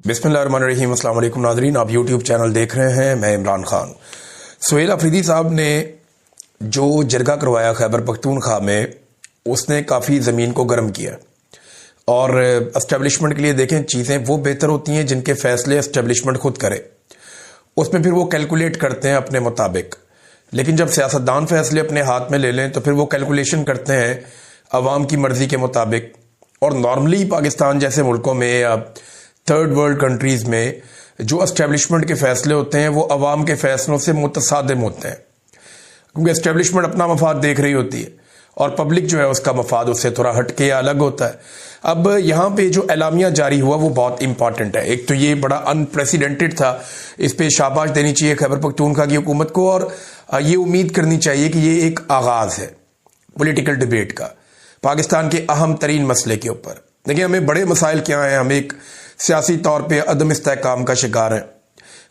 बिस्मिल्लाहिर्रहमानिर्रहीम। अस्सलाम वालेकुम नाज़रीन, आप यूट्यूब चैनल देख रहे हैं। मैं इमरान खान। सुहेल अफरीदी साहब ने जो जरगा करवाया खैबर पख्तूनख्वा में, उसने काफ़ी ज़मीन को गर्म किया। और एस्टेब्लिशमेंट के लिए देखें, चीज़ें वो बेहतर होती हैं जिनके फ़ैसले एस्टेब्लिशमेंट खुद करे, उसमें फिर वो कैलकुलेट करते हैं अपने मुताबिक। लेकिन जब सियासतदान फ़ैसले अपने हाथ में ले लें तो फिर वो कैलकुलेशन करते हैं अवाम की मर्ज़ी के मुताबिक। और नॉर्मली पाकिस्तान जैसे मुल्कों में या थर्ड वर्ल्ड कंट्रीज़ में जो एस्टेब्लिशमेंट के फ़ैसले होते हैं वो अवाम के फ़ैसलों से मुतसादिम होते हैं, क्योंकि एस्टेब्लिशमेंट अपना मफाद देख रही होती है और पब्लिक जो है उसका मफाद उससे थोड़ा हटके या अलग होता है। अब यहाँ पे जो एलामिया जारी हुआ वो बहुत इंपॉर्टेंट है। एक तो ये बड़ा अनप्रेसिडेंटेड था, इस पे शाबाश देनी चाहिए खैबर पख्तूनख्वा की हुकूमत को, और ये उम्मीद करनी चाहिए कि ये एक आगाज़ है पॉलिटिकल डिबेट का पाकिस्तान के अहम तरीन मसले के ऊपर। देखिए, हमें बड़े मसाइल क्या हैं, हम एक सियासी तौर पे अदम इस्तेहकाम का शिकार हैं।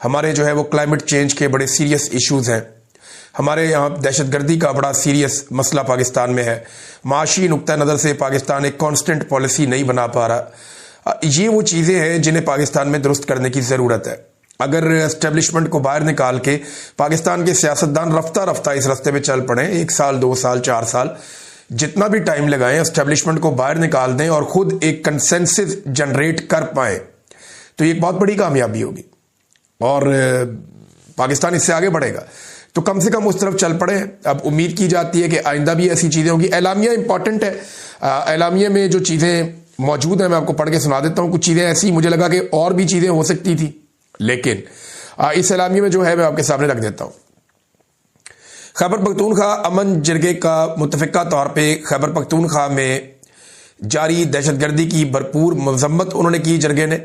हमारे जो है वो क्लाइमेट चेंज के बड़े सीरियस इश्यूज हैं। हमारे यहाँ दहशतगर्दी का बड़ा सीरियस मसला पाकिस्तान में है। माशी नुक्ता नज़र से पाकिस्तान एक कांस्टेंट पॉलिसी नहीं बना पा रहा। ये वो चीज़ें हैं जिन्हें पाकिस्तान में दुरुस्त करने की ज़रूरत है। अगर एस्टेब्लिशमेंट को बाहर निकाल के पाकिस्तान के सियासतदान रफ्ता रफ्ता इस रास्ते पे चल पड़े, 1 साल 2 साल 4 साल जितना भी टाइम लगाएं, एस्टेब्लिशमेंट को बाहर निकाल दें और खुद एक कंसेंसस जनरेट कर पाए, तो ये एक बहुत बड़ी कामयाबी होगी और पाकिस्तान इससे आगे बढ़ेगा। तो कम से कम उस तरफ चल पड़े। अब उम्मीद की जाती है कि आइंदा भी ऐसी चीज़ें होंगी। एलामिया इंपॉर्टेंट है। एलामिया में जो चीज़ें मौजूद हैं मैं आपको पढ़ के सुना देता हूँ। कुछ चीज़ें ऐसी मुझे लगा कि और भी चीज़ें हो सकती थी, लेकिन इस एलामिया में जो है मैं आपके सामने रख देता हूँ। खैबर पख्तूनख्वा अमन जरगे का मुतफ़िका तौर पे खैबर पख्तूनख्वा में जारी दहशतगर्दी की भरपूर मज़म्मत उन्होंने की जरगे ने,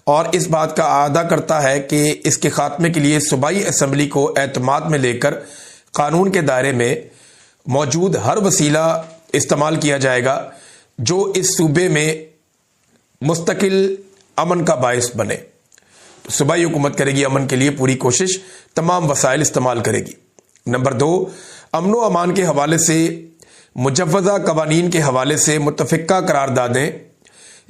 और इस बात का आदा करता है कि इसके खात्मे के लिए सूबाई असम्बली को एतमाद में लेकर कानून के दायरे में मौजूद हर वसीला इस्तेमाल किया जाएगा जो इस सूबे में मुस्तकिल अमन का बायस बने। तो सूबाई हुकूमत करेगी अमन के लिए पूरी कोशिश, तमाम वसाइल इस्तेमाल करेगी। नंबर 2, अमन व अमान के हवाले से मुजव्वज़ा कवानीन के हवाले से मुतफ़िका करारदादें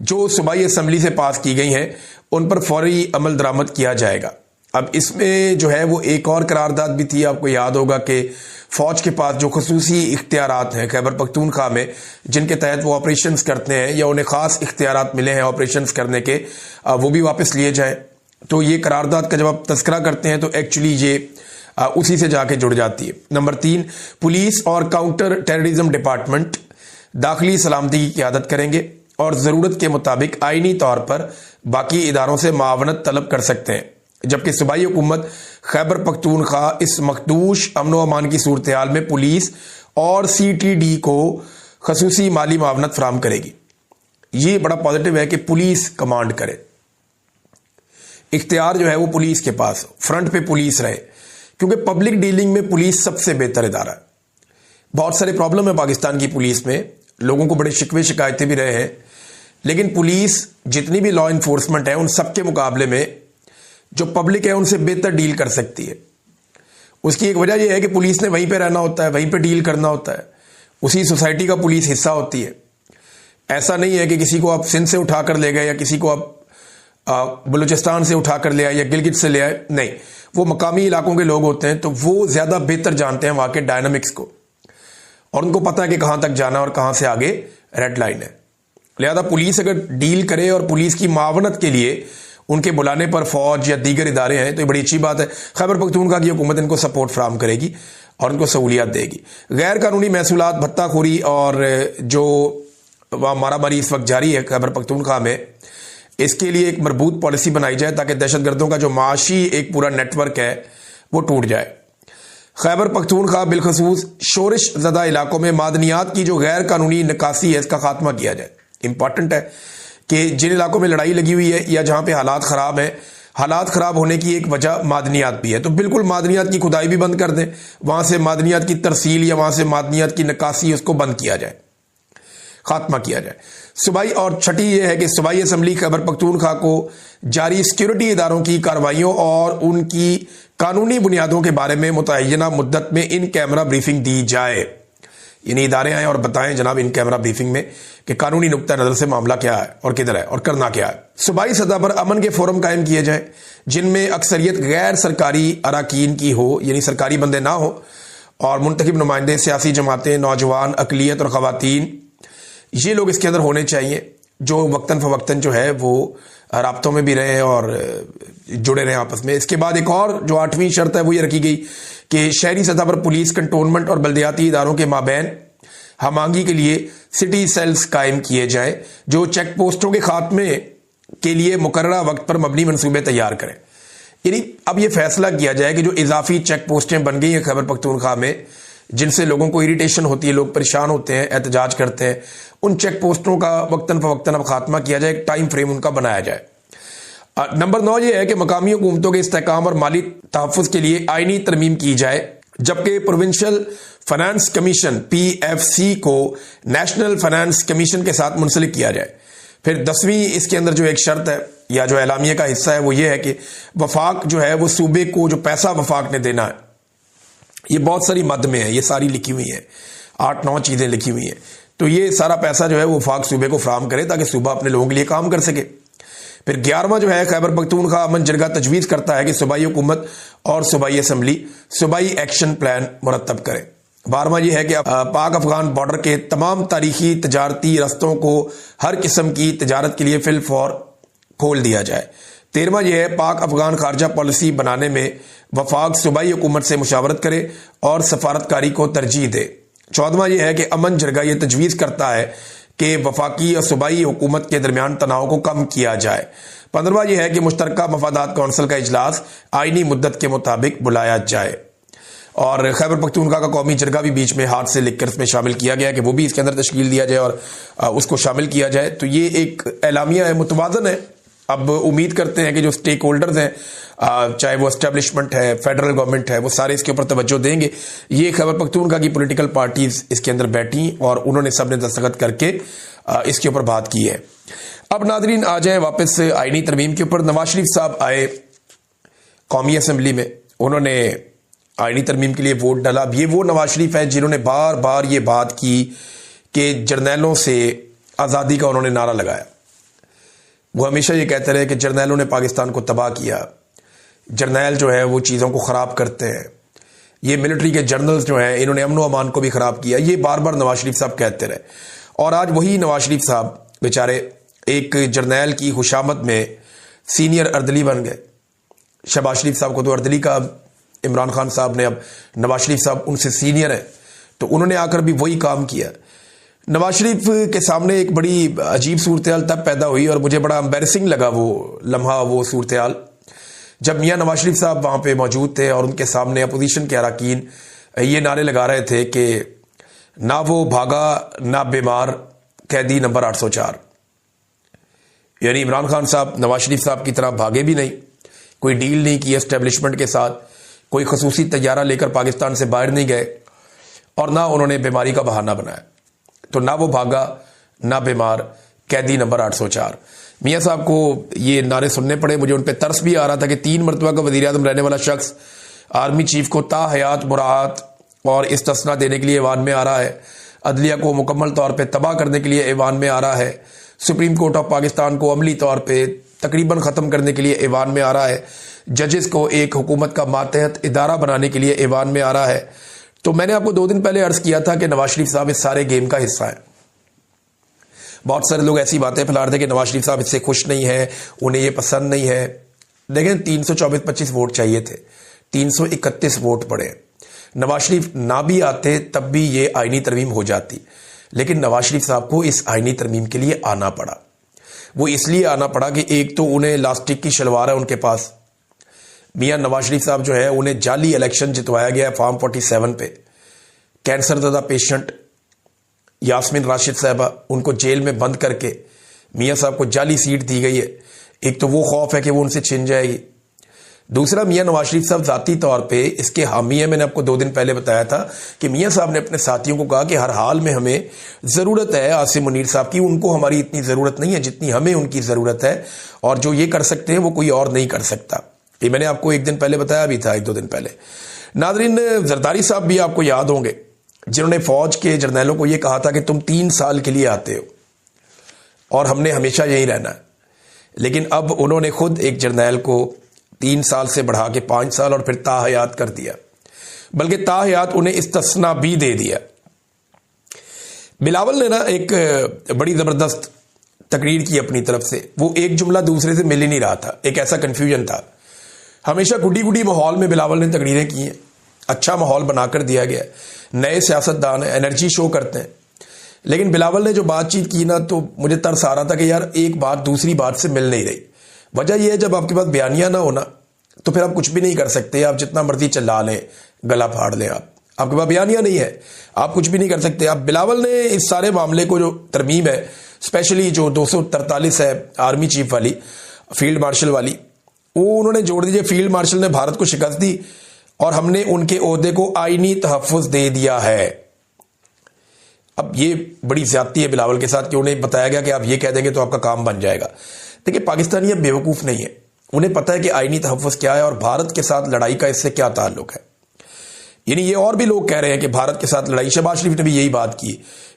जो सूबाई असम्बली से पास की गई हैं उन पर फौरी अमल दरामद किया जाएगा। अब इसमें जो है वो एक और करारदाद भी थी। आपको याद होगा कि फ़ौज के पास जो खसूसी इख्तियारात हैं खैबर पख्तूनख्वा में, जिनके तहत वो ऑपरेशंस करते हैं या उन्हें ख़ास इख्तियारात मिले हैं ऑपरेशंस करने के, वो भी वापस लिए जाएं। तो ये करारदाद का जब आप तस्करा करते हैं तो एक्चुअली ये उसी से जाके जुड़ जाती है। नंबर 3, पुलिस और काउंटर टेररिज्म डिपार्टमेंट दाखिली सलामती की क़यादत करेंगे और ज़रूरत के मुताबिक आइनी तौर पर बाकी इदारों से मावनत तलब कर सकते हैं, जबकि सूबाई हुकूमत खैबर पख्तूनख्वा इस मखदूश अमन व अमान की सूरत हाल में पुलिस और CTD को खसूसी माली मावनत फराम करेगी। ये बड़ा पॉजिटिव है कि पुलिस कमांड करे, इख्तियार जो है वो पुलिस के पास, फ्रंट पे पुलिस रहे, क्योंकि पब्लिक डीलिंग में पुलिस सबसे बेहतर इदारा है। बहुत सारे प्रॉब्लम है पाकिस्तान की पुलिस में, लोगों को बड़े शिकवे शिकायतें भी रहे हैं, लेकिन पुलिस जितनी भी लॉ इन्फोर्समेंट है उन सबके मुकाबले में जो पब्लिक है उनसे बेहतर डील कर सकती है। उसकी एक वजह यह है कि पुलिस ने वहीं पे रहना होता है, वहीं पे डील करना होता है, उसी सोसाइटी का पुलिस हिस्सा होती है। ऐसा नहीं है कि किसी को आप सिंध से उठा कर ले गए या किसी को आप बलूचिस्तान से उठा कर ले आए या गिलगित से ले आए, नहीं, वो मकामी इलाकों के लोग होते हैं, तो वो ज़्यादा बेहतर जानते हैं वहाँ के डायनामिक्स को और उनको पता है कि कहाँ तक जाना और कहाँ से आगे रेड लाइन है। लिहाजा पुलिस अगर डील करे और पुलिस की मावनत के लिए उनके बुलाने पर फौज या दीगर इदारे हैं तो ये बड़ी अच्छी बात है। खैबर पख्तूनख्वा की हुकूमत इनको सपोर्ट फराहम करेगी और उनको सहूलियात देगी। गैर कानूनी महसूलात, भत्ताखोरी और जो मारामारी इस वक्त जारी है खैबर पख्तूनख्वा में, इसके लिए एक मजबूत पॉलिसी बनाई जाए ताकि दहशतगर्दों का जो माशी एक पूरा नेटवर्क है वो टूट जाए। खैबर पख्तूनख्वा बिलखसूस शोरिश ज़दा इलाकों में मादनियात की जो गैर कानूनी निकासी है इसका खात्मा किया जाए। इंपॉर्टेंट है कि जिन इलाकों में लड़ाई लगी हुई है या जहां पे हालात ख़राब हैं, हालात ख़राब होने की एक वजह मादनियात भी है, तो बिल्कुल मादनियात की खुदाई भी बंद कर दें, वहां से मादनियात की तरसील या वहां से मादनियात की निकासी उसको बंद किया जाए, खात्मा किया जाए। सूबाई और छठी यह है कि सूबाई असम्बली खैबर पख्तूनख्वा को जारी सिक्योरिटी इदारों की कार्रवाइयों और उनकी कानूनी बुनियादों के बारे में मुतय्यना मुद्दत में इन कैमरा ब्रीफिंग दी जाए। यानी इदारे आए और बताएं जनाब इन कैमरा ब्रीफिंग में कि कानूनी नुक्ता नजर से मामला क्या है और किधर है और करना क्या है। सूबाई सतह पर अमन के फोरम कायम किए जाए जिनमें अक्सरियत गैर सरकारी अराकीन की हो, यानी सरकारी बंदे ना हो, और मुंतखब नुमाइंदे, सियासी जमातें, नौजवान, अकलियत और खवातीन, ये लोग इसके अंदर होने चाहिए जो वक्तन फवक्तन जो है वो राब्तों में भी रहे और जुड़े रहे आपस में। इसके बाद एक और जो 8वीं शर्त है वो ये रखी गई कि शहरी सतह पर पुलिस, कंटोनमेंट और बल्दियाती इदारों के माबैन हमांगी के लिए सिटी सेल्स कायम किए जाएं जो चेक पोस्टों के खात्मे के लिए मुकर्ररा वक्त पर मबनी मंसूबे तैयार करें। यानी अब यह फैसला किया जाए कि जो इजाफी चेक पोस्टें बन गई हैं खैबर पख्तूनख्वा में, जिनसे लोगों को इरिटेशन होती है, लोग परेशान होते हैं, एहतजाज करते हैं, उन चेक पोस्टों का वक्तन फवक्तन अब खात्मा किया जाए, एक टाइम फ्रेम उनका बनाया जाए। नंबर 9 ये है कि मकामी हुकूमतों के इस्तेहकाम और माली तहफ़्फ़ुज़ के लिए आईनी तरमीम की जाए, जबकि प्रोविंशियल फाइनेंस कमीशन PFC को नेशनल फाइनेंस कमीशन के साथ मुंसलिक किया जाए। फिर 10वीं इसके अंदर जो एक शर्त है या जो एलामिया का हिस्सा है वो ये है कि वफाक जो है वो सूबे को जो पैसा वफाक ने देना है, ये बहुत सारी मद में है, ये सारी लिखी हुई है, 8-9 चीजें लिखी हुई हैं। तो ये सारा पैसा जो है वो वफाक सूबे को फराहम करे ताकि सूबा अपने लोगों के लिए काम कर सके। फिर 11वां जो है खैबर पख्तूनख्वा अमन जरगा तजवीज़ करता है कि सूबाई हुकूमत और सूबाई असम्बली सूबाई एक्शन प्लान मुरतब करें। 12वां ये है कि पाक अफगान बॉर्डर के तमाम तारीखी तजारती रस्तों को हर किस्म की तजारत के लिए फिल फॉर खोल दिया जाए। 13वां यह है पाक अफगान खारजा पॉलिसी बनाने में वफाक सूबाई हुकूमत से मुशावरत करे और सफारतकारी को तरजीह दे। 14वां यह है कि अमन जरगा ये तजवीज़ करता है कि वफाकी और सूबाई हुकूमत के दरमियान तनाव को कम किया जाए। 15वां यह है कि मुश्तरका मफादात कौंसिल का इजलास आईनी मुद्दत के मुताबिक बुलाया जाए। और खैबर पख्तूनख्वा का कौमी जरगा भी बीच में हाथ से लिखकर इसमें शामिल किया गया कि वो भी इसके अंदर तश्कील दिया जाए और उसको शामिल किया जाए। तो ये एक एलामिया है, मुतवाज़न है। अब उम्मीद करते हैं कि जो स्टेक होल्डर्स हैं, चाहे वो एस्टेब्लिशमेंट है, फेडरल गवर्नमेंट है, वो सारे इसके ऊपर तवज्जो देंगे। ये खैबर पख्तूनख्वा की पॉलिटिकल पार्टीज इसके अंदर बैठी और उन्होंने सबने दस्तखत करके इसके ऊपर बात की है। अब नादरीन आ जाए वापस आईनी तरमीम के ऊपर। नवाज शरीफ साहब आए कौमी असम्बली में, उन्होंने आईनी तरमीम के लिए वोट डाला। अब ये वो नवाज शरीफ है जिन्होंने बार बार ये बात की कि जर्नैलों से आज़ादी का उन्होंने नारा लगाया। वो हमेशा ये कहते रहे कि जर्नैलों ने पाकिस्तान को तबाह किया, जर्नैल जो है वो चीज़ों को ख़राब करते हैं, ये मिलिट्री के जर्नल्स जो हैं इन्होंने अमन व अमान को भी ख़राब किया। ये बार बार नवाज शरीफ साहब कहते रहे और आज वही नवाज शरीफ साहब बेचारे एक जर्नैल की खुशामद में सीनियर अर्दली बन गए। शहबाज शरीफ साहब को तो अर्दली का इमरान खान साहब ने, अब नवाज शरीफ साहब उनसे सीनियर है तो उन्होंने आकर भी वही काम किया। नवाज शरीफ के सामने एक बड़ी अजीब सूरत तब पैदा हुई और मुझे बड़ा एम्बैरसिंग लगा वो लम्हा, वो सूरत जब मियाँ नवाज शरीफ साहब वहाँ पे मौजूद थे और उनके सामने अपोजिशन के अरकान ये नारे लगा रहे थे कि ना वो भागा ना बीमार, कैदी नंबर 804। यानी इमरान खान साहब नवाज शरीफ साहब की तरह भागे भी नहीं, कोई डील नहीं की एस्टेब्लिशमेंट के साथ, कोई खसूसी तैयारा लेकर पाकिस्तान से बाहर नहीं गए और ना उन्होंने बीमारी का बहाना बनाया। तो ना वो भागा ना बीमार, कैदी नंबर 804। मियाँ साहब को ये नारे सुनने पड़े। मुझे उन पर तरस भी आ रहा था कि 3 मरतबा का वज़ीर आज़म रहने वाला शख्स आर्मी चीफ को ताहयात मुरात और इस्तिस्ना देने के लिए ऐवान में आ रहा है, अदलिया को मुकम्मल तौर पर तबाह करने के लिए ऐवान में आ रहा है, सुप्रीम कोर्ट ऑफ पाकिस्तान को अमली तौर पर तकरीबन ख़त्म करने के लिए ऐवान में आ रहा है, जजेस को एक हुकूमत का मातहत इदारा बनाने के लिए ऐवान में आ रहा है। तो मैंने आपको 2 दिन पहले अर्ज़ किया था कि नवाज शरीफ साहब इस सारे गेम का हिस्सा है। बहुत सारे लोग ऐसी बातें फैला रहे थे कि नवाज शरीफ साहब इससे खुश नहीं है, उन्हें ये पसंद नहीं है। देखें 324-25 वोट चाहिए थे, 331 वोट पड़े। नवाज शरीफ ना भी आते तब भी ये आईनी तरमीम हो जाती, लेकिन नवाज शरीफ साहब को इस आईनी तरमीम के लिए आना पड़ा। वो इसलिए आना पड़ा कि एक तो उन्हें लास्टिक की शलवार है उनके पास। मियाँ नवाज शरीफ साहब जो है उन्हें जाली इलेक्शन जितवाया गया है फॉर्म 47 पे। कैंसर ज़दा पेशेंट यास्मीन राशिद साहबा, उनको जेल में बंद करके मियाँ साहब को जाली सीट दी गई है। एक तो वो खौफ है कि वो उनसे छिन जाएगी, दूसरा मियाँ नवाज शरीफ साहब ज़ाती तौर पे इसके हामी है। मैंने आपको 2 दिन पहले बताया था कि मियाँ साहब ने अपने साथियों को कहा कि हर हाल में हमें ज़रूरत है आसिम मुनीर साहब की, उनको हमारी इतनी ज़रूरत नहीं है जितनी हमें उनकी ज़रूरत है, और जो ये कर सकते हैं वो कोई और नहीं कर सकता। ये मैंने आपको 1 दिन पहले बताया भी था, 1-2 दिन पहले। नादरीन, जरदारी साहब भी आपको याद होंगे जिन्होंने फौज के जर्नैलों को यह कहा था कि तुम 3 साल के लिए आते हो और हमने हमेशा यहीं रहना है, लेकिन अब उन्होंने खुद एक जर्नैल को 3 साल से बढ़ा के 5 साल और फिर ताहयात कर दिया, बल्कि ताहयात उन्हें इस्तिस्ना भी दे दिया। बिलावल ने ना एक बड़ी जबरदस्त तकरीर की अपनी तरफ से। वो एक जुमला दूसरे से मिल ही नहीं रहा था, एक ऐसा कंफ्यूजन था। हमेशा गुडी गुडी माहौल में बिलावल ने तकरीरें की हैं, अच्छा माहौल बनाकर दिया गया। नए सियासतदान हैं, एनर्जी शो करते हैं, लेकिन बिलावल ने जो बातचीत की ना, तो मुझे तरस आ रहा था कि यार एक बात दूसरी बात से मिल नहीं रही। वजह यह है, जब आपके पास बयानिया ना होना तो फिर आप कुछ भी नहीं कर सकते। आप जितना मर्जी चिल्ला लें, गला फाड़ लें, आपके पास बयानिया नहीं है, आप कुछ भी नहीं कर सकते। अब बिलावल ने इस सारे मामले को, जो तरमीम है, स्पेशली जो 243 है आर्मी चीफ वाली, फील्ड मार्शल वाली, वो उन्होंने जोड़ दीजिए। फील्ड मार्शल ने भारत को शिकस्त दी और हमने उनके ओहदे को आईनी तहफ़्फ़ुज़ दे दिया है। अब ये बड़ी ज्यादती है बिलावल के साथ कि उन्हें बताया गया कि आप ये कह देंगे तो आपका काम बन जाएगा। देखिए, पाकिस्तानी अब बेवकूफ़ नहीं है, उन्हें पता है कि आईनी तहफ़्फ़ुज़ क्या है और भारत के साथ लड़ाई का इससे क्या ताल्लुक है। यानी ये और भी लोग कह रहे हैं कि भारत के साथ लड़ाई, शहबाज शरीफ ने भी यही बात की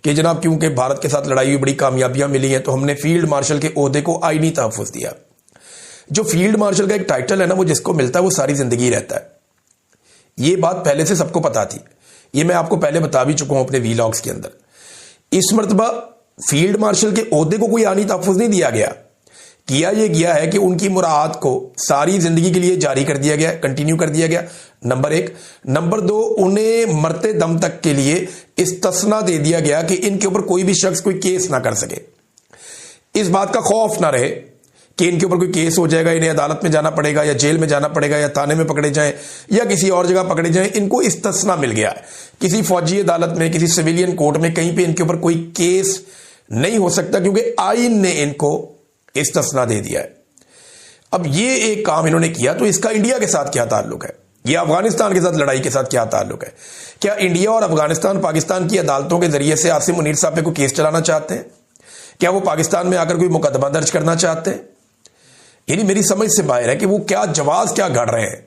कि जनाब क्योंकि भारत के साथ लड़ाई में बड़ी कामयाबियां मिली हैं तो हमने फील्ड मार्शल के ओहदे को आईनी तहफ़्फ़ुज़ दिया। जो फील्ड मार्शल का एक टाइटल है ना, वो जिसको मिलता है वो सारी जिंदगी रहता है। ये बात पहले से सबको पता थी, ये मैं आपको पहले बता भी चुका हूं अपने वीलॉग्स के अंदर। इस मरतबा फील्ड मार्शल के ओहदे को कोई आईनी तहफ़्फ़ुज़ नहीं दिया गया, किया यह गया है कि उनकी मुराद को सारी जिंदगी के लिए जारी कर दिया गया, कंटिन्यू कर दिया गया, नंबर 1। नंबर 2, उन्हें मरते दम तक के लिए इस्तिस्ना दे दिया गया कि इनके ऊपर कोई भी शख्स कोई केस ना कर सके। इस बात का खौफ ना रहे कि इनके ऊपर कोई केस हो जाएगा, इन्हें अदालत में जाना पड़ेगा या जेल में जाना पड़ेगा या थाने में पकड़े जाएं या किसी और जगह पकड़े जाएं। इनको इस्तिस्ना मिल गया, किसी फौजी अदालत में, किसी सिविलियन कोर्ट में, कहीं पे इनके ऊपर कोई केस नहीं हो सकता, क्योंकि आईन ने इनको इस्तिस्ना दे दिया है। अब ये एक काम इन्होंने किया, तो इसका इंडिया के साथ क्या ताल्लुक है, या अफगानिस्तान के साथ लड़ाई के साथ क्या ताल्लुक है? क्या इंडिया और अफगानिस्तान पाकिस्तान की अदालतों के जरिए से आसिम मुनीर साहब पे कोई केस चलाना चाहते हैं? क्या वो पाकिस्तान में आकर कोई मुकदमा दर्ज करना चाहते हैं? यानी मेरी समझ से बाहर है कि वो क्या जवाब क्या गढ़ रहे हैं।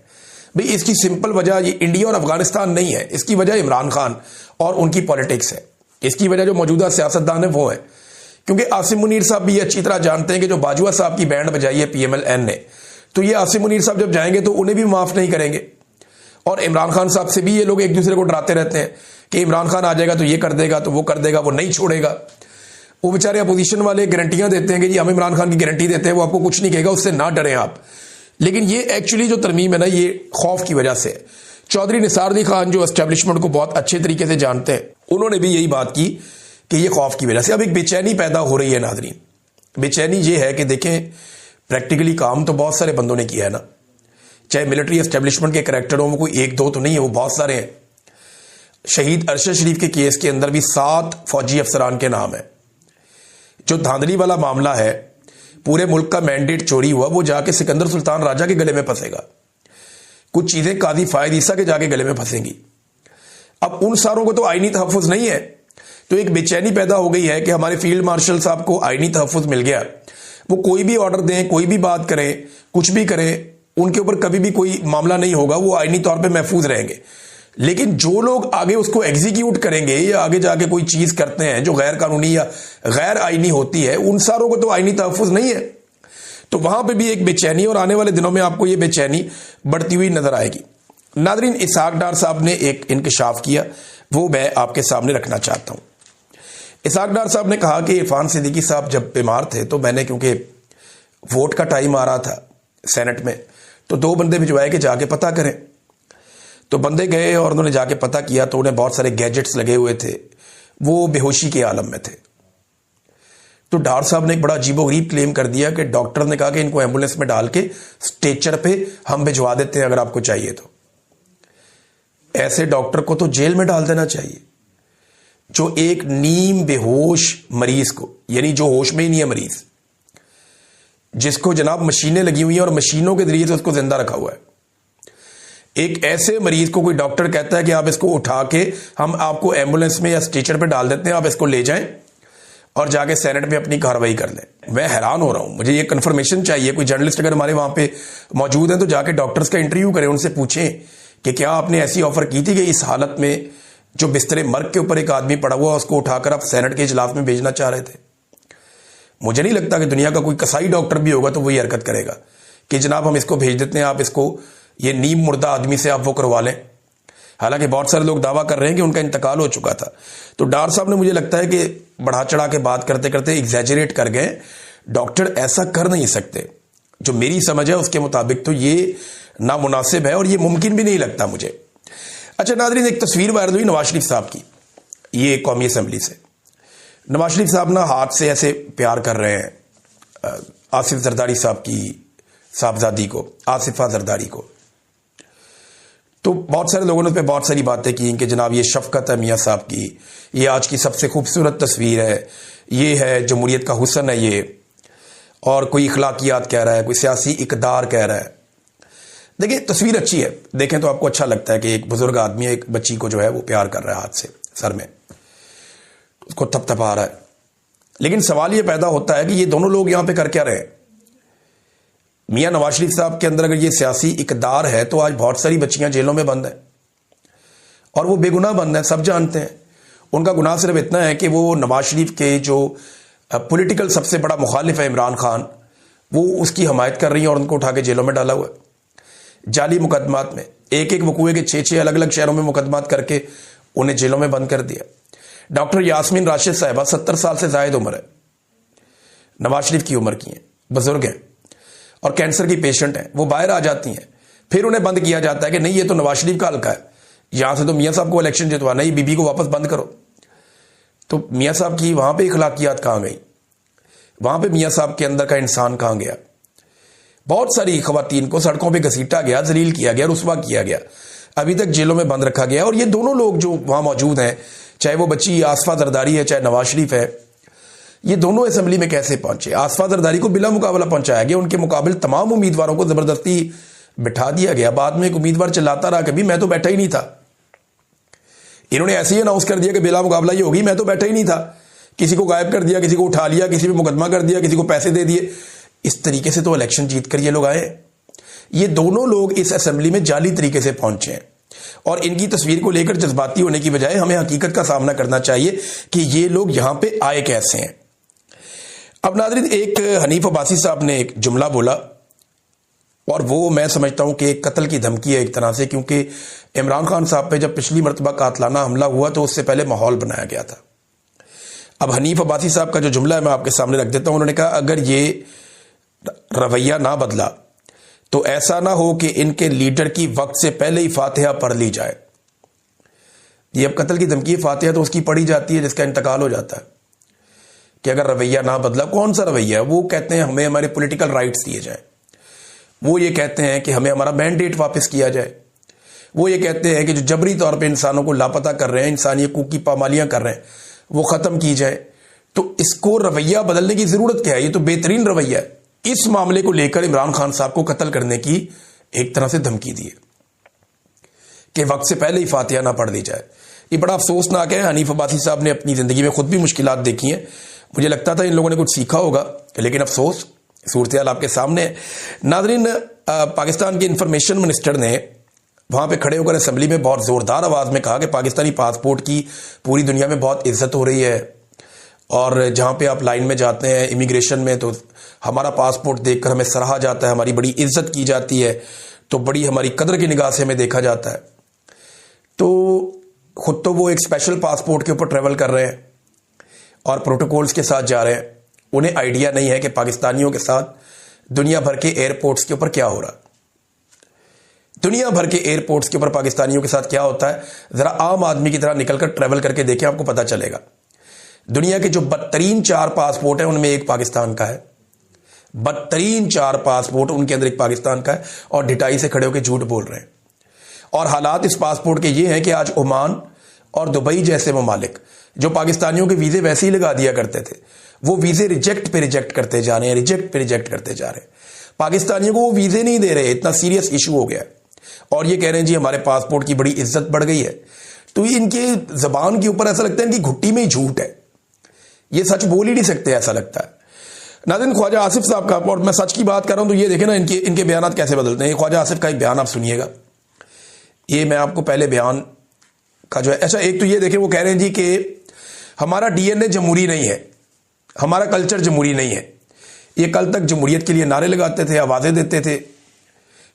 भाई, इसकी सिंपल वजह ये इंडिया और अफगानिस्तान नहीं है, इसकी वजह इमरान खान और उनकी पॉलिटिक्स है। इसकी वजह जो मौजूदा सियासतदान है वो है, क्योंकि आसिम मुनीर साहब भी अच्छी तरह जानते हैं कि जो बाजवा साहब की बैंड बजाई है PMLN ने, तो ये आसिम मुनीर साहब जब जाएंगे तो उन्हें भी माफ नहीं करेंगे। और इमरान खान साहब से भी ये लोग एक दूसरे को डराते रहते हैं कि इमरान खान आ जाएगा तो ये कर देगा, तो वो कर देगा, वो नहीं छोड़ेगा। वो बेचारे अपोजिशन वाले गारंटियां देते हैं कि जी हम इमरान खान की गारंटी देते हैं, वो आपको कुछ नहीं कहेगा, उससे ना डरें आप। लेकिन ये एक्चुअली जो तरमीम है ना, ये खौफ की वजह से। चौधरी निसार अली खान जो एस्टेब्लिशमेंट को बहुत अच्छे तरीके से जानते हैं, उन्होंने भी यही बात की कि ये खौफ की वजह से अब एक बेचैनी पैदा हो रही है। नाज़रीन, बेचैनी ये है कि देखें, प्रैक्टिकली काम तो बहुत सारे बंदों ने किया है ना, चाहे मिलिट्री एस्टेब्लिशमेंट के करैक्टरों में कोई 1-2 तो नहीं है, वो बहुत सारे हैं। शहीद अरशद शरीफ के केस के अंदर भी 7 फौजी अफसरान के नाम है। जो धांधली वाला मामला है, पूरे मुल्क का मैंडेट चोरी हुआ, वो जाके सिकंदर सुल्तान राजा के गले में फंसेगा। कुछ चीजें काजी फायद ईसा के जाके गले में फंसेंगी। अब उन सारों को तो आईनी तहफ़्फ़ुज़ नहीं है, तो एक बेचैनी पैदा हो गई है कि हमारे फील्ड मार्शल साहब को आईनी तहफ़्फ़ुज़ मिल गया, वो कोई भी ऑर्डर दें, कोई भी बात करें, कुछ भी करें, उनके ऊपर कभी भी कोई मामला नहीं होगा, वो आईनी तौर पे महफूज रहेंगे। लेकिन जो लोग आगे उसको एग्जीक्यूट करेंगे या आगे जाके कोई चीज करते हैं जो गैर कानूनी या गैर आईनी होती है, उन सारों को तो आईनी तहफ़्फ़ुज़ नहीं है। तो वहां पे भी एक बेचैनी, और आने वाले दिनों में आपको ये बेचैनी बढ़ती हुई नजर आएगी। नादरीन, इसहाक डार साहब ने एक इंकशाफ किया, वो मैं आपके सामने रखना चाहता हूं। इसहाक डार साहब ने कहा कि इरफान सिद्दीकी साहब जब बीमार थे तो मैंने, क्योंकि वोट का टाइम आ रहा था सेनेट में, तो 2 बंदे भिजवाए कि जाके पता करें। तो बंदे गए और उन्होंने जाके पता किया तो उन्हें बहुत सारे गैजेट्स लगे हुए थे, वो बेहोशी के आलम में थे। तो डार साहब ने एक बड़ा अजीबोगरीब क्लेम कर दिया कि डॉक्टर ने कहा कि इनको एम्बुलेंस में डाल के स्ट्रेचर पे हम भिजवा देते हैं अगर आपको चाहिए तो। ऐसे डॉक्टर को तो जेल में डाल देना चाहिए, जो एक नीम बेहोश मरीज को, यानी जो होश में ही नहीं है मरीज, जिसको जनाब मशीनें लगी हुई हैं और मशीनों के जरिए से उसको जिंदा रखा हुआ है, एक ऐसे मरीज को कोई डॉक्टर कहता है कि आप इसको उठा के हम आपको एम्बुलेंस में या स्ट्रेचर पे डाल देते हैं, आप इसको ले जाएं और जाके सेनेट में अपनी कार्रवाई कर लें। मैं हैरान हो रहा हूं, मुझे ये कंफर्मेशन चाहिए। कोई जर्नलिस्ट अगर हमारे वहां पे मौजूद हैं तो जाके डॉक्टर्स का इंटरव्यू करें, उनसे पूछें कि क्या आपने ऐसी ऑफर की थी कि इस हालत में जो बिस्तरे मर्ग के ऊपर एक आदमी पड़ा हुआ, उसको उठाकर आप सेनेट के इजलास में भेजना चाह रहे थे। मुझे नहीं लगता कि दुनिया का कोई कसाई डॉक्टर भी होगा तो वही हरकत करेगा कि जनाब हम इसको भेज देते हैं, आप इसको ये नीम मुर्दा आदमी से आप वो करवा लें। हालांकि बहुत सारे लोग दावा कर रहे हैं कि उनका इंतकाल हो चुका था। तो डॉक्टर साहब ने मुझे लगता है कि बढ़ा चढ़ा के बात करते करते एग्जैजरेट कर गए। डॉक्टर ऐसा कर नहीं सकते, जो मेरी समझ है उसके मुताबिक तो ये नामुनासिब है और ये मुमकिन भी नहीं लगता मुझे। अच्छा नाज़रीन, एक तस्वीर वायरल हुई नवाज शरीफ साहब की, ये कौमी असम्बली से। नवाज शरीफ साहब ना हाथ से ऐसे प्यार कर रहे हैं आसिफ जरदारी साहब की साहबजादी को, आसिफा जरदारी को। तो बहुत सारे लोगों ने उस पर बहुत सारी बातें की कि जनाब ये शफकत है मियाँ साहब की, ये आज की सबसे खूबसूरत तस्वीर है, ये है जमहूरियत का हुस्न है ये, और कोई इखलाकियात कह रहा है, कोई सियासी इकदार कह रहा है। देखिए तस्वीर अच्छी है, देखें तो आपको अच्छा लगता है कि एक बुजुर्ग आदमी एक बच्ची को जो है वो प्यार कर रहा है, हाथ से सर में उसको थपथपा रहा है। लेकिन सवाल ये पैदा होता है कि ये दोनों लोग यहां पे कर क्या रहे हैं? मियां नवाज शरीफ साहब के अंदर अगर ये सियासी इकदार है तो आज बहुत सारी बच्चियां जेलों में बंद हैं और वो बेगुनाह बंद हैं, सब जानते हैं। उनका गुनाह सिर्फ इतना है कि वो नवाज शरीफ के जो पॉलिटिकल सबसे बड़ा मुखालिफ है इमरान खान, वो उसकी हमायत कर रही है और उनको उठा के जेलों में डाला हुआ है। जाली मुकदमात में एक एक वकूए के 6-6 अलग अलग शहरों में मुकदमात करके उन्हें जेलों में बंद कर दिया। डॉक्टर यास्मीन राशिद साहिबा 70 साल से जायद उम्र है, नवाज शरीफ की उम्र की हैं, बुजुर्ग हैं और कैंसर की पेशेंट हैं। वो बाहर आ जाती हैं, फिर उन्हें बंद किया जाता है कि नहीं ये तो नवाज शरीफ का हल्का है, यहां से तो मियां साहब को इलेक्शन जितवाना, ये बीबी को वापस बंद करो। तो मियां साहब की वहां पे इखलाकियात कहां गई? वहां पे मियां साहब के अंदर का इंसान कहां गया? बहुत सारी खवातीन को सड़कों पर घसीटा गया, जलील किया गया, रुस्वा किया गया, अभी तक जेलों में बंद रखा गया। और ये दोनों लोग जो वहां मौजूद हैं, चाहे वो बच्ची आसिफा जरदारी है चाहे नवाज शरीफ है, ये दोनों असेंबली में कैसे पहुंचे? आसिफा जरदारी को बिला मुकाबला पहुंचाया गया, उनके मुकाबले तमाम उम्मीदवारों को जबरदस्ती बिठा दिया गया। बाद में एक उम्मीदवार चिल्लाता रहा कभी मैं तो बैठा ही नहीं था। इन्होंने ऐसे ही अनाउंस कर दिया कि बिला मुकाबला ही होगी, मैं तो बैठा ही नहीं था। किसी को गायब कर दिया, किसी को उठा लिया, किसी पे मुकदमा कर दिया, किसी को पैसे दे दिए। इस तरीके से तो इलेक्शन जीत कर ये लोग आए। ये दोनों लोग इस असेंबली में जाली तरीके से पहुंचे हैं और इनकी तस्वीर को लेकर जज्बाती होने की बजाय हमें हकीकत का सामना करना चाहिए कि ये लोग यहां पे आए कैसे हैं। अब नाज़रीन, एक हनीफ अब्बासी साहब ने एक जुमला बोला और वो मैं समझता हूं कि कत्ल की धमकी है एक तरह से, क्योंकि इमरान खान साहब पे जब पिछली मरतबा कातलाना हमला हुआ तो उससे पहले माहौल बनाया गया था। अब हनीफ अब्बासी साहब का जो जुमला है मैं आपके सामने रख देता हूं। उन्होंने कहा अगर ये रवैया ना बदला तो ऐसा ना हो कि इनके लीडर की वक्त से पहले ही फातिहा पढ़ ली जाए। ये अब कत्ल की धमकी, फातिहा तो उसकी पढ़ी जाती है जिसका इंतकाल हो जाता है। कि अगर रवैया ना बदला, कौन सा रवैया है? वो कहते हैं हमें हमारे पॉलिटिकल राइट्स दिए जाए, वो ये कहते हैं कि हमें हमारा मैंडेट वापस किया जाए, वो ये कहते हैं कि जो जबरी तौर पे इंसानों को लापता कर रहे हैं, इंसानी हकूक की पामालियां कर रहे हैं, वो खत्म की जाए। तो इसको रवैया बदलने की जरूरत क्या है? ये तो बेहतरीन रवैया है। इस मामले को लेकर इमरान खान साहब को कत्ल करने की एक तरह से धमकी दी है कि वक्त से पहले ही फातिहा ना पढ़ दी जाए। ये बड़ा अफसोसनाक है। हनीफ अब्बासी साहब ने अपनी जिंदगी में खुद भी मुश्किलात देखी हैं। मुझे लगता था इन लोगों ने कुछ सीखा होगा, लेकिन अफसोस सूरत हाल आपके सामने है। नाज़रीन, पाकिस्तान के इंफॉर्मेशन मिनिस्टर ने वहां पे खड़े होकर असेंबली में बहुत जोरदार आवाज में कहा कि पाकिस्तानी पासपोर्ट की पूरी दुनिया में बहुत इज्जत हो रही है और जहां पे आप लाइन में जाते हैं इमिग्रेशन में तो हमारा पासपोर्ट देखकर हमें सराहा जाता है, हमारी बड़ी इज्जत की जाती है, तो बड़ी हमारी कदर की निगाह से हमें देखा जाता है। तो खुद तो वो एक स्पेशल पासपोर्ट के ऊपर ट्रेवल कर रहे हैं और प्रोटोकॉल्स के साथ जा रहे हैं। उन्हें आइडिया नहीं है कि पाकिस्तानियों के साथ दुनिया भर के एयरपोर्ट्स के ऊपर क्या हो रहा है। दुनिया भर के एयरपोर्ट्स के ऊपर पाकिस्तानियों के साथ क्या होता है, जरा आम आदमी की तरह निकलकर ट्रेवल करके देखें, आपको पता चलेगा। दुनिया के जो बदतरीन 4 पासपोर्ट हैं उनमें एक पाकिस्तान का है। बदतरीन 4 पासपोर्ट, उनके अंदर एक पाकिस्तान का है और ढिटाई से खड़े होकर झूठ बोल रहे हैं। और हालात इस पासपोर्ट के ये हैं कि आज ओमान और दुबई जैसे ममालिक जो पाकिस्तानियों के वीजे वैसे ही लगा दिया करते थे, वो वीजे रिजेक्ट पे रिजेक्ट करते जा रहे हैं, रिजेक्ट पे रिजेक्ट करते जा रहे हैं। पाकिस्तानियों को वो वीजे नहीं दे रहे। इतना सीरियस इशू हो गया और ये कह रहे हैं जी हमारे पासपोर्ट की बड़ी इज्जत बढ़ गई है। तो ये इनके जबान के ऊपर ऐसा लगता है इनकी घुट्टी में ही झूठ है, ये सच बोल ही नहीं सकते ऐसा लगता है। नाज़रीन, ख्वाजा आसिफ साहब का, और मैं सच की बात कर रहा हूं तो ये देखें ना इनके बयान कैसे बदलते हैं। ख्वाजा आसिफ का एक बयान आप सुनिएगा। ये मैं आपको पहले बयान का जो है। अच्छा, एक तो ये देखें, वो कह रहे हैं जी कि हमारा डीएनए जमहूरी नहीं है, हमारा कल्चर जमहूरी नहीं है। ये कल तक जमहूरियत के लिए नारे लगाते थे, आवाजें देते थे,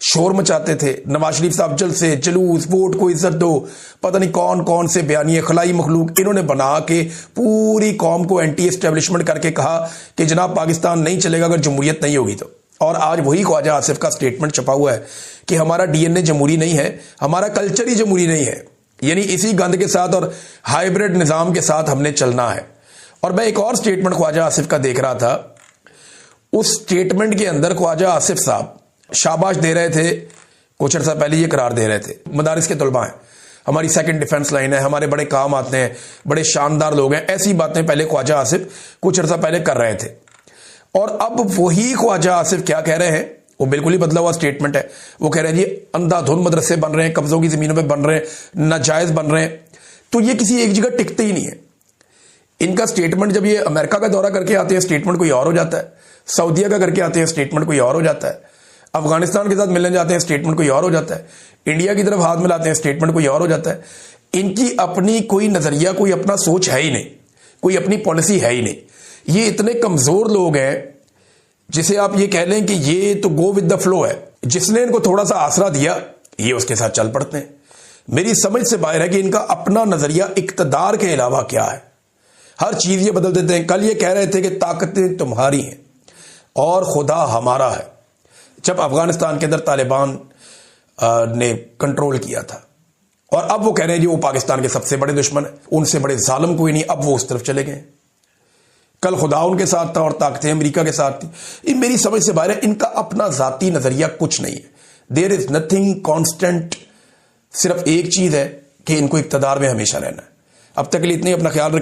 शोर मचाते थे। नवाज शरीफ साहब जल से जुलूस, वोट को इज्जत दो, पता नहीं कौन कौन से बयानिए, खलाई मखलूक इन्होंने बना के पूरी कौम को एंटी एस्टेब्लिशमेंट करके कहा कि जनाब पाकिस्तान नहीं चलेगा अगर जमहूरियत नहीं होगी तो। और आज वही ख्वाजा आसिफ का स्टेटमेंट छपा हुआ है कि हमारा डीएनए जमहूरी नहीं है, हमारा कल्चर ही जमहूरी नहीं है। यानी इसी गंद के साथ और हाइब्रिड निजाम के साथ हमने चलना है। और मैं एक और स्टेटमेंट ख्वाजा आसिफ का देख रहा था, उस स्टेटमेंट के अंदर ख्वाजा आसिफ साहब शाबाश दे रहे थे, कुछ अर्सा पहले ये करार दे रहे थे मदारिस के तलबा हैं, हमारी सेकंड डिफेंस लाइन है, हमारे बड़े काम आते हैं, बड़े शानदार लोग हैं, ऐसी बातें पहले ख्वाजा आसिफ कुछ अर्सा पहले कर रहे थे। और अब वही ख्वाजा आसिफ क्या कह रहे हैं, वो बिल्कुल ही बदला हुआ स्टेटमेंट है। वो कह रहे हैं जी अंधाधुंध मदरसे बन रहे हैं, कब्जों की जमीनों पर बन रहे हैं, नाजायज बन रहे हैं। तो ये किसी एक जगह टिकते ही नहीं है। इनका स्टेटमेंट जब ये अमेरिका का दौरा करके आते हैं स्टेटमेंट कोई और हो जाता है, सऊदीया का करके आते हैं स्टेटमेंट कोई और हो जाता है, अफगानिस्तान के साथ मिलने जाते हैं स्टेटमेंट कोई और हो जाता है, इंडिया की तरफ हाथ मिलाते हैं स्टेटमेंट कोई और हो जाता है। इनकी अपनी कोई नजरिया, कोई अपना सोच है ही नहीं, कोई अपनी पॉलिसी है ही नहीं। ये इतने कमजोर लोग हैं जिसे आप ये कह लें कि ये तो गो विद द फ्लो है, जिसने इनको थोड़ा सा आसरा दिया ये उसके साथ चल पड़ते हैं। मेरी समझ से बाहर है कि इनका अपना नजरिया इक्तदार के अलावा क्या है। हर चीज ये बदल देते हैं। कल ये कह रहे थे कि ताकतें तुम्हारी हैं और खुदा हमारा है, जब अफगानिस्तान के अंदर तालिबान ने कंट्रोल किया था। और अब वो कह रहे हैं जी वो पाकिस्तान के सबसे बड़े दुश्मन है, उनसे बड़े जालिम कोई नहीं। अब वो उस तरफ चले गए। कल खुदा उनके साथ था और ताकतें अमेरिका के साथ थी। ये मेरी समझ से बाहर है। इनका अपना जाती नजरिया कुछ नहीं है। There is nothing constant. सिर्फ एक चीज है कि इनको इक्तदार में हमेशा रहना है। अब तक के लिए इतने, अपना ख्याल रखें।